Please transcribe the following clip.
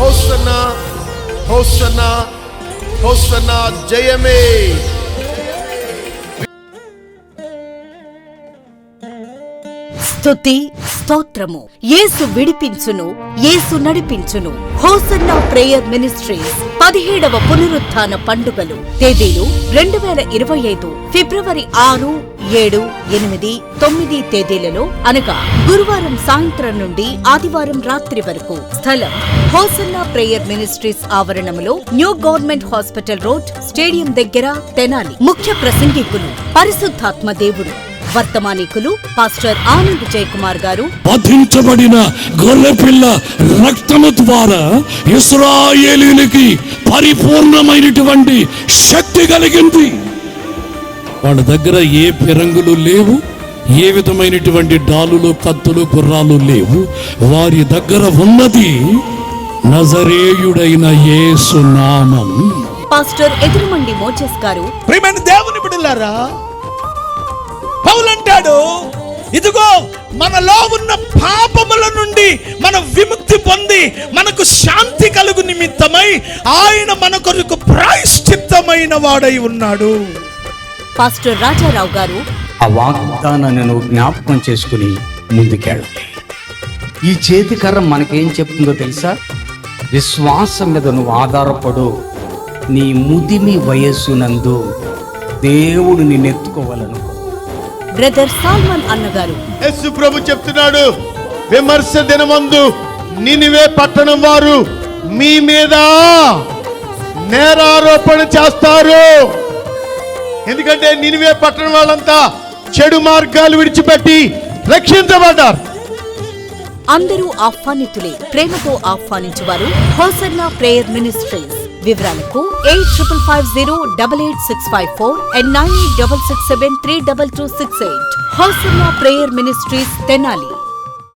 Hosanna hosanna hosanna జయమే. స్తుతి స్తోత్రము. యేసు విడిపించును, యేసు నడిపించును. హోసన్నా ప్రేయర్ మినిస్ట్రీస్ 17వ పునరుత్థాన పండుగలు. తేదీలు 2025 ఫిబ్రవరి 6, 7, 8, 9 తేదీలలో అనగా గురువారం సాయంత్రం నుండి ఆదివారం రాత్రి వరకు. స్థలం హోసన్నా ప్రేయర్ మినిస్ట్రీస్ ఆవరణములో, new government hospital road, stadium దగ్గర, తెనాలి. ముఖ్య ప్రసంగికులు పరిశుద్ధాత్మ దేవుడు. వర్తమానికులు పాస్టర్ ఆనంద్ జయకుమార్ గారు. వధించబడిన గొర్రెపిల్ల రక్తము ద్వారా ఇశ్రాయేలీయులకి పరిపూర్ణమైనటువంటి శక్తి కలిగింది. వాళ్ళ దగ్గర ఏ ఫిరంగులు లేవు, ఏ విధమైనటువంటి డాలులు, కత్తులు, గుర్రాలు లేవు. వారి దగ్గర ఉన్నది నజరేయుడైన యేసు నామం. పాస్టర్ ఎదురుమండి మోజెస్ గారు. ప్రియమైన దేవుని బిడ్డలారా, పౌలంటాడు, ఇదిగో మనలో ఉన్న పాపముల నుండి మనం విముక్తి పొంది మనకు శాంతి కలుగు నిమిత్తమై ఆయన మన కొరకు ప్రాయశ్చిత్తమైన వాడై ఉన్నాడు. పాస్టర్ రాజారావు గారు. ఆ వాగ్దానాన్ని నువ్వు జ్ఞాపకం చేసుకుని ముందుకెళ్ళాలి. ఈ చేతి కర్ర మనకేం చెప్తుందో తెలుసా? విశ్వాసం మీద నువ్వు ఆధారపడు. నీ ముదిమి వయస్సునందు దేవుడు నిన్నెత్తుకోవాలను. బ్రదర్ సాల్మన్ అన్నగారు. యేసు ప్రభు చెప్తున్నాడు, విమర్శ దినమందు నినివే పట్టణం వారు మీ మీద నేరారోపణ చేస్తారు. ఎందుకంటే నినివే పట్టణం వాళ్ళంతా చెడు మార్గాలు విడిచిపెట్టి రక్షించబడ్డారు. అందరూ ఆహ్వానితులే. ప్రేమతో ఆహ్వానించువారు హోసన్నా ప్రేయర్ మినిస్ట్రీస్. వివరాలకు 8550888654 and 9866732268. Hosanna prayer ministries, Tenali.